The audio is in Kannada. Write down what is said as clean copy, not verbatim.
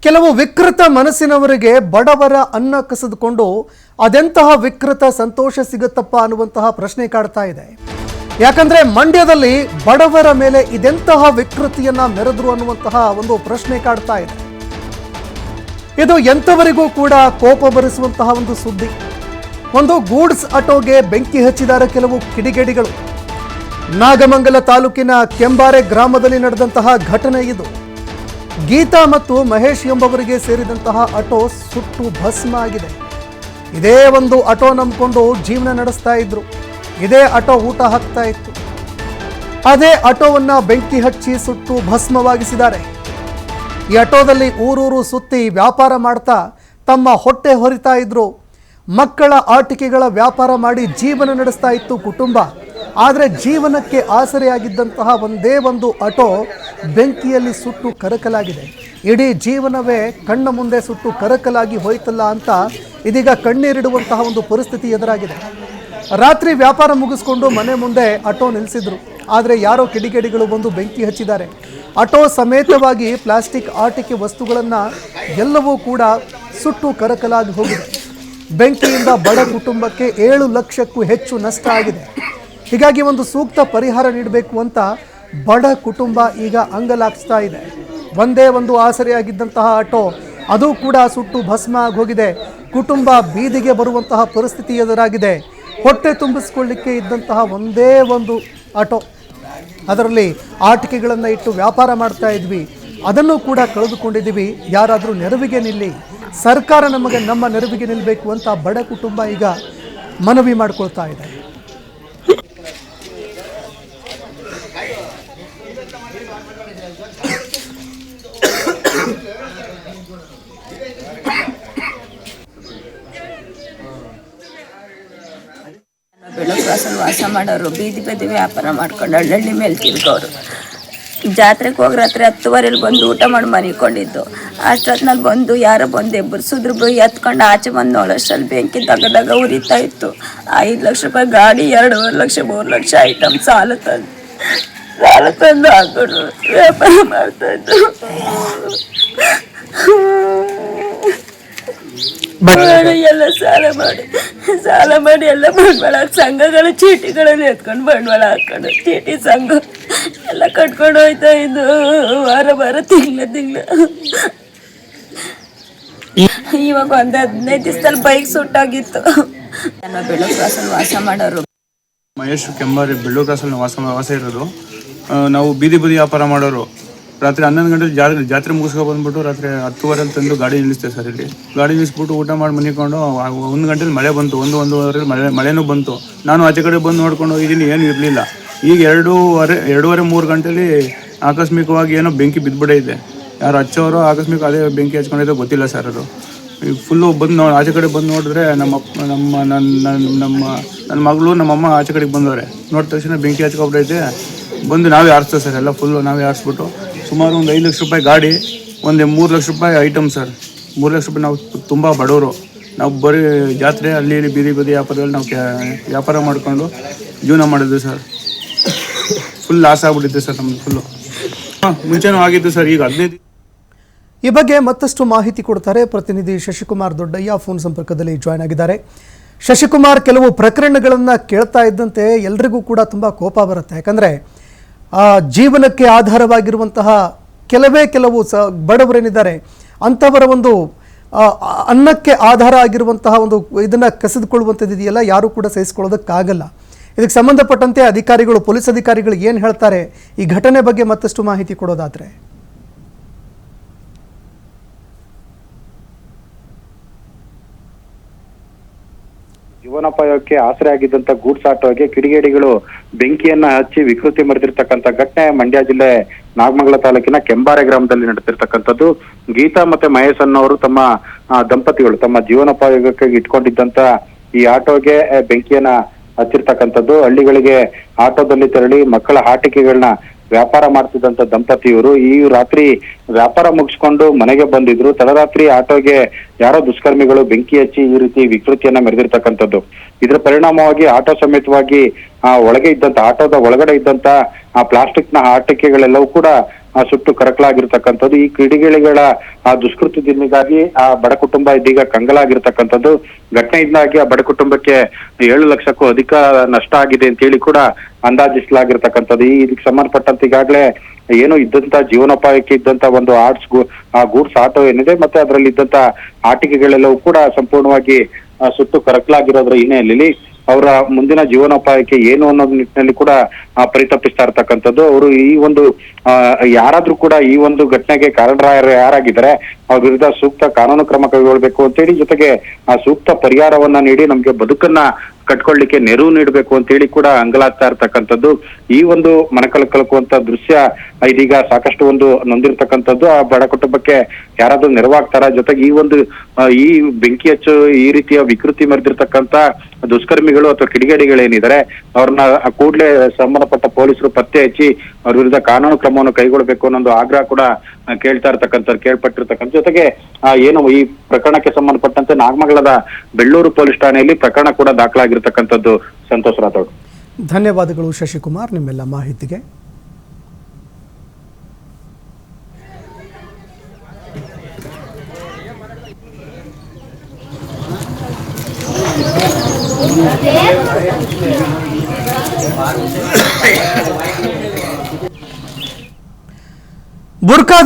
ಕೆಲವು ವಿಕೃತ ಮನಸ್ಸಿನವರಿಗೆ ಬಡವರ ಅನ್ನ ಕಸಿದುಕೊಂಡು ಅದೆಂತಹ ವಿಕೃತ ಸಂತೋಷ ಸಿಗುತ್ತಪ್ಪ ಅನ್ನುವಂತಹ ಪ್ರಶ್ನೆ ಕಾಡ್ತಾ ಇದೆ. ಯಾಕಂದ್ರೆ ಮಂಡ್ಯದಲ್ಲಿ ಬಡವರ ಮೇಲೆ ಇದೆಂತಹ ವಿಕೃತಿಯನ್ನ ಮೆರೆದ್ರು ಅನ್ನುವಂತಹ ಒಂದು ಪ್ರಶ್ನೆ ಕಾಡ್ತಾ ಇದೆ. ಇದು ಎಂತವರಿಗೂ ಕೂಡ ಕೋಪ ಬರಿಸುವಂತಹ ಒಂದು ಸುದ್ದಿ. ಒಂದು ಗೂಡ್ಸ್ ಆಟೋಗೆ ಬೆಂಕಿ ಹಚ್ಚಿದ್ದಾರೆ ಕೆಲವು ಕಿಡಿಗೇಡಿಗಳು. ನಾಗಮಂಗಲ ತಾಲೂಕಿನ ಕೆಂಬಾರೆ ಗ್ರಾಮದಲ್ಲಿ ನಡೆದಂತಹ ಘಟನೆ ಇದು. ಗೀತಾ ಮತ್ತು ಮಹೇಶ್ ಎಂಬವರಿಗೆ ಸೇರಿದಂತಹ ಆಟೋ ಸುಟ್ಟು ಭಸ್ಮ ಆಗಿದೆ. ಇದೇ ಒಂದು ಆಟೋ ನಂಬಿಕೊಂಡು ಜೀವನ ನಡೆಸ್ತಾ ಇದ್ರು. ಇದೇ ಆಟೋ ಊಟ ಹಾಕ್ತಾ ಇತ್ತು. ಅದೇ ಆಟೋವನ್ನ ಬೆಂಕಿ ಹಚ್ಚಿ ಸುಟ್ಟು ಭಸ್ಮವಾಗಿಸಿದ್ದಾರೆ. ಈ ಆಟೋದಲ್ಲಿ ಊರೂರು ಸುತ್ತಿ ವ್ಯಾಪಾರ ಮಾಡ್ತಾ ತಮ್ಮ ಹೊಟ್ಟೆ ಹೊರಿತಾ ಇದ್ರು. ಮಕ್ಕಳ ಆಟಿಕೆಗಳ ವ್ಯಾಪಾರ ಮಾಡಿ ಜೀವನ ನಡೆಸ್ತಾ ಇತ್ತು ಕುಟುಂಬ. ಆದರೆ ಜೀವನಕ್ಕೆ ಆಸರೆಯಾಗಿದ್ದಂತಹ ಒಂದೇ ಒಂದು ಆಟೋ ಬೆಂಕಿಯಲ್ಲಿ ಸುಟ್ಟು ಕರಕಲಾಗಿದೆ. ಇಡೀ ಜೀವನವೇ ಕಣ್ಣ ಮುಂದೆ ಸುಟ್ಟು ಕರಕಲಾಗಿ ಹೋಯ್ತಲ್ಲ ಅಂತ ಇದೀಗ ಕಣ್ಣೀರಿಡುವಂತಹ ಒಂದು ಪರಿಸ್ಥಿತಿ ಎದುರಾಗಿದೆ. ರಾತ್ರಿ ವ್ಯಾಪಾರ ಮುಗಿಸ್ಕೊಂಡು ಮನೆ ಮುಂದೆ ಆಟೋ ನಿಲ್ಲಿಸಿದ್ರು. ಆದರೆ ಯಾರೋ ಕಿಡಿಗೇಡಿಗಳು ಬಂದು ಬೆಂಕಿ ಹಚ್ಚಿದ್ದಾರೆ. ಆಟೋ ಸಮೇತವಾಗಿ ಪ್ಲಾಸ್ಟಿಕ್ ಆಟಿಕೆ ವಸ್ತುಗಳನ್ನು ಎಲ್ಲವೂ ಕೂಡ ಸುಟ್ಟು ಕರಕಲಾಗಿ ಹೋಗಿದೆ. ಬೆಂಕಿಯಿಂದ ಬಡ ಕುಟುಂಬಕ್ಕೆ 7 ಲಕ್ಷಕ್ಕೂ ಹೆಚ್ಚು ನಷ್ಟ ಆಗಿದೆ. ಹೀಗಾಗಿ ಒಂದು ಸೂಕ್ತ ಪರಿಹಾರ ನೀಡಬೇಕು ಅಂತ ಬಡ ಕುಟುಂಬ ಈಗ ಅಂಗಲಾಗಿಸ್ತಾ ಇದೆ. ಒಂದೇ ಒಂದು ಆಸರೆಯಾಗಿದ್ದಂತಹ ಆಟೋ ಅದು ಕೂಡ ಸುಟ್ಟು ಭಸ್ಮ ಆಗಿ ಹೋಗಿದೆ. ಕುಟುಂಬ ಬೀದಿಗೆ ಬರುವಂತಹ ಪರಿಸ್ಥಿತಿ ಎದುರಾಗಿದೆ. ಹೊಟ್ಟೆ ತುಂಬಿಸ್ಕೊಳ್ಳಿಕ್ಕೆ ಇದ್ದಂತಹ ಒಂದೇ ಒಂದು ಆಟೋ, ಅದರಲ್ಲಿ ಆಟಿಕೆಗಳನ್ನು ಇಟ್ಟು ವ್ಯಾಪಾರ ಮಾಡ್ತಾ ಇದ್ವಿ, ಅದನ್ನು ಕೂಡ ಕಳೆದುಕೊಂಡಿದ್ದೀವಿ. ಯಾರಾದರೂ ನೆರವಿಗೆ ನಿಲ್ಲಿ, ಸರ್ಕಾರ ನಮ್ಮ ನೆರವಿಗೆ ನಿಲ್ಲಬೇಕು ಅಂತ ಬಡ ಕುಟುಂಬ ಈಗ ಮನವಿ ಮಾಡ್ಕೊಳ್ತಾ ಇದೆ. ಬೆಳಗ್ಗೆ ಕ್ರಾಸಲ್ಲಿ ವಾಸ ಮಾಡೋರು, ಬೀದಿ ಬದಿ ವ್ಯಾಪಾರ ಮಾಡ್ಕೊಂಡು ಹಳ್ಳಿ ಮೇಲೆ ತಿರ್ಗೋರು. ಜಾತ್ರೆಗೆ ಹೋಗಿ ರಾತ್ರಿ 10:30 ಬಂದು ಊಟ ಮಾಡಿ ಮರಿಕೊಂಡಿದ್ದು. ಅಷ್ಟೊತ್ತಿನಲ್ಲಿ ಬಂದು ಯಾರೋ ಬಂದು ಎಬ್ಬರಿಸಿದ್ರು. ಎತ್ಕೊಂಡು ಆಚೆ ಬಂದು ನೋಡೋಷ್ಟರಲ್ಲಿ ಬೆಂಕಿ ದಗ ಉರಿತಾ ಇತ್ತು. 5 ಲಕ್ಷ ರೂಪಾಯಿ ಗಾಡಿ, 2.5 ಲಕ್ಷ 3 ಲಕ್ಷ ಐಟಮ್ ಸಾಲ ತಂದು ಹಾಕೊಂಡು ವ್ಯಾಪಾರ ಮಾಡ್ತಾ ಇದ್ದು. ಎಲ್ಲ ಸಾಲ ಮಾಡಿ ಎಲ್ಲ ಬಂಡವಾಳ ಸಂಘಗಳ ಚೀಟಿಗಳನ್ನು ಎತ್ಕೊಂಡು ಬಂಡವಾಳ ಹಾಕೊಂಡು ಚೀಟಿ ಸಂಘ ಎಲ್ಲ ಕಟ್ಕೊಂಡು ಹೋಯ್ತಾ ಇದ್ದು. ವಾರ ತಿಂಗಳ ಇವಾಗ ಒಂದು 15 ದಿವಸದಲ್ಲಿ ಬೈಕ್ ಸುಟ್ಟಾಗಿತ್ತು. ನಾನು ಬೆಳಗ್ಗೆ ಕ್ರಾಸಲ್ಲಿ ವಾಸ ಮಾಡೋರು. ಮಹೇಶ್ ಕೆಂಬಾರಿ ಬೆಳ್ಳೂರು ಕ್ರಾಸಲ್ಲಿ ವಾಸ ಇರೋದು. ನಾವು ಬೀದಿ ವ್ಯಾಪಾರ ಮಾಡೋರು. ರಾತ್ರಿ 11 ಗಂಟೆ ಜಾತ್ರೆ ಮುಗಿಸ್ಕೊ ಬಂದ್ಬಿಟ್ಟು ರಾತ್ರಿ 10:30 ತಂದು ಗಾಡಿ ನಿಲ್ಲಿಸ್ತೇವೆ ಸರ್. ಇಲ್ಲಿ ಗಾಡಿ ನಿಲ್ಲಿಸ್ಬಿಟ್ಟು ಊಟ ಮಾಡಿ ಮನಿಕೊಂಡು 1 ಗಂಟೆಲಿ ಮಳೆ ಬಂತು. 1-1:15 ಮಳೆನೂ ಬಂತು. ನಾನು ಆಚೆ ಕಡೆ ಬಂದು ನೋಡ್ಕೊಂಡು ಹೋಗಿದ್ದೀನಿ, ಏನು ಇರಲಿಲ್ಲ. ಈಗ 2:30-3 ಗಂಟೆಲಿ ಆಕಸ್ಮಿಕವಾಗಿ ಏನೋ ಬೆಂಕಿ ಬಿದ್ದುಬಿಟ್ಟೈತೆ. ಯಾರು ಹಚ್ಚೋರು ಆಕಸ್ಮಿಕ ಅದೇ ಬೆಂಕಿ ಹಚ್ಕೊಂಡಿದ್ದೆ ಗೊತ್ತಿಲ್ಲ ಸರ್. ಅದು ಫುಲ್ಲು ಬಂದು ಆಚೆ ಕಡೆ ಬಂದು ನೋಡಿದ್ರೆ ನನ್ನ ಮಗಳು ನಮ್ಮಮ್ಮ ಆಚೆ ಕಡೆಗೆ ಬಂದವ್ರೆ. ನೋಡಿದ ತಕ್ಷಣ ಬೆಂಕಿ ಹಚ್ಕೊಬಿಟ್ಟೈತೆ. ಬಂದು ನಾವೇ ಆರಿಸ್ತೇವೆ ಸರ್. ಎಲ್ಲ ಫುಲ್ಲು ನಾವೇ ಆರಿಸ್ಬಿಟ್ಟು ಸುಮಾರು ಒಂದು 5 ಲಕ್ಷ ರೂಪಾಯಿ ಗಾಡಿ, ಒಂದು 3 ಲಕ್ಷ ರೂಪಾಯಿ ಐಟಮ್ ಸರ್. 3 ಲಕ್ಷ ರೂಪಾಯಿ. ನಾವು ತುಂಬ ಬಡವರು. ನಾವು ಬರೀ ಜಾತ್ರೆ ಅಲ್ಲಿ ಬೀದಿ ವ್ಯಾಪಾರದಲ್ಲಿ ನಾವು ವ್ಯಾಪಾರ ಮಾಡಿಕೊಂಡು ಜೀವನ ಮಾಡಿದ್ವಿ ಸರ್. ಫುಲ್ ಲಾಸ್ ಆಗ್ಬಿಟ್ಟಿದೆ ಸರ್ ನಮ್ಗೆ ಫುಲ್ಲು. ಮುಂಚೆನೂ ಆಗಿತ್ತು ಸರ್. ಈಗ 15 ಈ ಬಗ್ಗೆ ಮತ್ತಷ್ಟು ಮಾಹಿತಿ ಕೊಡ್ತಾರೆ ಪ್ರತಿನಿಧಿ ಶಶಿಕುಮಾರ್ ದೊಡ್ಡಯ್ಯ ಫೋನ್ ಸಂಪರ್ಕದಲ್ಲಿ ಜಾಯ್ನ್ ಆಗಿದ್ದಾರೆ. ಶಶಿಕುಮಾರ್, ಕೆಲವು ಪ್ರಕರಣಗಳನ್ನು ಕೇಳ್ತಾ ಇದ್ದಂತೆ ಎಲ್ರಿಗೂ ಕೂಡ ತುಂಬ ಕೋಪ ಬರುತ್ತೆ. ಯಾಕಂದರೆ ಜೀವನಕ್ಕೆ ಆಧಾರವಾಗಿರುವಂತಹ ಕೆಲವು ಬಡವರೇನಿದ್ದಾರೆ ಅಂಥವರ ಒಂದು ಅನ್ನಕ್ಕೆ ಆಧಾರ ಆಗಿರುವಂತಹ ಒಂದು ಇದನ್ನು ಕಸಿದುಕೊಳ್ಳುವಂಥದ್ದು ಇದೆಯಲ್ಲ, ಯಾರೂ ಕೂಡ ಸಹಿಸಿಕೊಳ್ಳೋದಕ್ಕಾಗಲ್ಲ. ಇದಕ್ಕೆ ಸಂಬಂಧಪಟ್ಟಂತೆ ಅಧಿಕಾರಿಗಳು, ಪೊಲೀಸ್ ಅಧಿಕಾರಿಗಳು ಏನು ಹೇಳ್ತಾರೆ ಈ ಘಟನೆ ಬಗ್ಗೆ ಮತ್ತಷ್ಟು ಮಾಹಿತಿ ಕೊಡೋದಾದರೆ? ಜೀವನೋಪಾಯಕ್ಕೆ ಆಸರೆ ಆಗಿದ್ದಂತ ಗೂಡ್ಸ್ ಆಟೋಗೆ ಕಿಡಿಗೇಡಿಗಳು ಬೆಂಕಿಯನ್ನ ಹಚ್ಚಿ ವಿಕೃತಿ ಮೆರೆದಿರ್ತಕ್ಕಂಥ ಘಟನೆ ಮಂಡ್ಯ ಜಿಲ್ಲೆ ನಾಗಮಂಗಲ ತಾಲೂಕಿನ ಕೆಂಬಾರೆ ಗ್ರಾಮದಲ್ಲಿ ನಡೆದಿರ್ತಕ್ಕಂಥದ್ದು. ಗೀತಾ ಮತ್ತೆ ಮಹೇಶ್ ಅನ್ನೋರು ತಮ್ಮ ದಂಪತಿಗಳು ತಮ್ಮ ಜೀವನೋಪಾಯಕ್ಕೆ ಇಟ್ಕೊಂಡಿದ್ದಂತ ಈ ಆಟೋಗೆ ಬೆಂಕಿಯನ್ನ ಹಚ್ಚಿರ್ತಕ್ಕಂಥದ್ದು. ಹಳ್ಳಿಗಳಿಗೆ ಆಟೋದಲ್ಲಿ ತೆರಳಿ ಮಕ್ಕಳ ಆಟಿಕೆಗಳನ್ನ ವ್ಯಾಪಾರ ಮಾಡ್ತಿದ್ದಂತ ದಂಪತಿಯವರು ಈ ರಾತ್ರಿ ವ್ಯಾಪಾರ ಮುಗಿಸ್ಕೊಂಡು ಮನೆಗೆ ಬಂದಿದ್ರು. ತಡರಾತ್ರಿ ಆಟೋಗೆ ಯಾರೋ ದುಷ್ಕರ್ಮಿಗಳು ಬೆಂಕಿ ಹಚ್ಚಿ ಈ ರೀತಿ ವಿಕೃತಿಯನ್ನ ಮೆರೆದಿರ್ತಕ್ಕಂಥದ್ದು. ಇದರ ಪರಿಣಾಮವಾಗಿ ಆಟೋ ಸಮೇತವಾಗಿ ಒಳಗೆ ಇದ್ದಂತ ಆಟೋದ ಒಳಗಡೆ ಇದ್ದಂತ ಆ ಪ್ಲಾಸ್ಟಿಕ್ ನ ಆಟಿಕೆಗಳೆಲ್ಲವೂ ಕೂಡ ಸುಟ್ಟು ಕರಕಲಾಗಿರ್ತಕ್ಕಂಥದ್ದು. ಈ ಕಿಡಿಗೇಡಿಗಳ ಆ ದುಷ್ಕೃತ್ಯದಿಂದಾಗಿ ಆ ಬಡ ಕುಟುಂಬ ಇದೀಗ ಕಂಗಾಲಾಗಿರ್ತಕ್ಕಂಥದ್ದು. ಘಟನೆಯಿಂದಾಗಿ ಆ ಬಡ ಕುಟುಂಬಕ್ಕೆ 7 ಲಕ್ಷಕ್ಕೂ ಅಧಿಕ ನಷ್ಟ ಆಗಿದೆ ಅಂತ ಹೇಳಿ ಕೂಡ ಅಂದಾಜಿಸಲಾಗಿರ್ತಕ್ಕಂಥದ್ದು. ಇದಕ್ಕೆ ಸಂಬಂಧಪಟ್ಟಂತೆ ಈಗಾಗಲೇ ಏನು ಇದ್ದಂತ ಜೀವನೋಪಾಯಕ್ಕೆ ಇದ್ದಂತ ಒಂದು ಗೂಡ್ಸ್ ಆಟೋ ಏನಿದೆ ಮತ್ತೆ ಅದರಲ್ಲಿ ಇದ್ದಂತ ಆಟಿಕೆಗಳೆಲ್ಲವೂ ಕೂಡ ಸಂಪೂರ್ಣವಾಗಿ ಸುಟ್ಟು ಕರಕಲಾಗಿರೋದ್ರ ಹಿನ್ನೆಲೆಯಲ್ಲಿ ಅವರ ಮುಂದಿನ ಜೀವನೋಪಾಯಕ್ಕೆ ಏನು ಅನ್ನೋ ನಿಟ್ಟಿನಲ್ಲಿ ಕೂಡ ಪರಿತಪಿಸ್ತಾ ಇರ್ತಕ್ಕಂಥದ್ದು. ಅವರು ಈ ಒಂದು ಯಾರಾದ್ರೂ ಕೂಡ ಈ ಒಂದು ಘಟನೆಗೆ ಕಾರಣರಾಯರು ಯಾರಾಗಿದ್ದಾರೆ ಅವ್ರ ವಿರುದ್ಧ ಸೂಕ್ತ ಕಾನೂನು ಕ್ರಮ ಕೈಗೊಳ್ಬೇಕು ಅಂತೇಳಿ, ಜೊತೆಗೆ ಆ ಸೂಕ್ತ ಪರಿಹಾರವನ್ನ ನೀಡಿ ನಮ್ಗೆ ಬದುಕನ್ನ ಕಟ್ಕೊಳ್ಳಿಕ್ಕೆ ನೆರವು ನೀಡಬೇಕು ಅಂತ ಹೇಳಿ ಕೂಡ ಅಂಗಲಾಗ್ತಾ ಇರ್ತಕ್ಕಂಥದ್ದು. ಈ ಒಂದು ಮನಕಲಕಲಕುವಂತ ದೃಶ್ಯ ಇದೀಗ ಸಾಕಷ್ಟು ಒಂದು ನೊಂದಿರ್ತಕ್ಕಂಥದ್ದು. ಆ ಬಡ ಕುಟುಂಬಕ್ಕೆ ಯಾರಾದ್ರೂ ನೆರವಾಗ್ತಾರ, ಜೊತೆಗೆ ಈ ಬೆಂಕಿ ಹಚ್ಚು ಈ ರೀತಿಯ ವಿಕೃತಿ ಮೆರೆದಿರ್ತಕ್ಕಂಥ ದುಷ್ಕರ್ಮಿಗಳು ಅಥವಾ ಕಿಡಿಗೇಡಿಗಳೇನಿದ್ದಾರೆ ಅವ್ರನ್ನ ಕೂಡಲೇ ಸಂಬಂಧಪಟ್ಟ ಪೊಲೀಸರು ಪತ್ತೆ ಹಚ್ಚಿ ಅವ್ರ ವಿರುದ್ಧ ಕಾನೂನು ಕ್ರಮವನ್ನು ಕೈಗೊಳ್ಳಬೇಕು ಅನ್ನೋ ಆಗ್ರಹ ಕೂಡ ಕೇಳ್ಪಟ್ಟಿರ್ತಕ್ಕಂಥ. ಜೊತೆಗೆ ಏನು ಈ ಪ್ರಕರಣಕ್ಕೆ ಸಂಬಂಧಪಟ್ಟಂತೆ ನಾಗಮಂಗಲದ ಬೆಳ್ಳೂರು ಪೊಲೀಸ್ ಠಾಣೆಯಲ್ಲಿ ಪ್ರಕರಣ ಕೂಡ ದಾಖಲಾಗಿರ್ತಕ್ಕಂಥದ್ದು. ಸಂತೋಷ್ ರಾಥೋಡ್. ಧನ್ಯವಾದಗಳು ಶಶಿಕುಮಾರ್ ನಿಮ್ಮೆಲ್ಲ ಮಾಹಿತಿಗೆ. ಬುರ್ಕಾ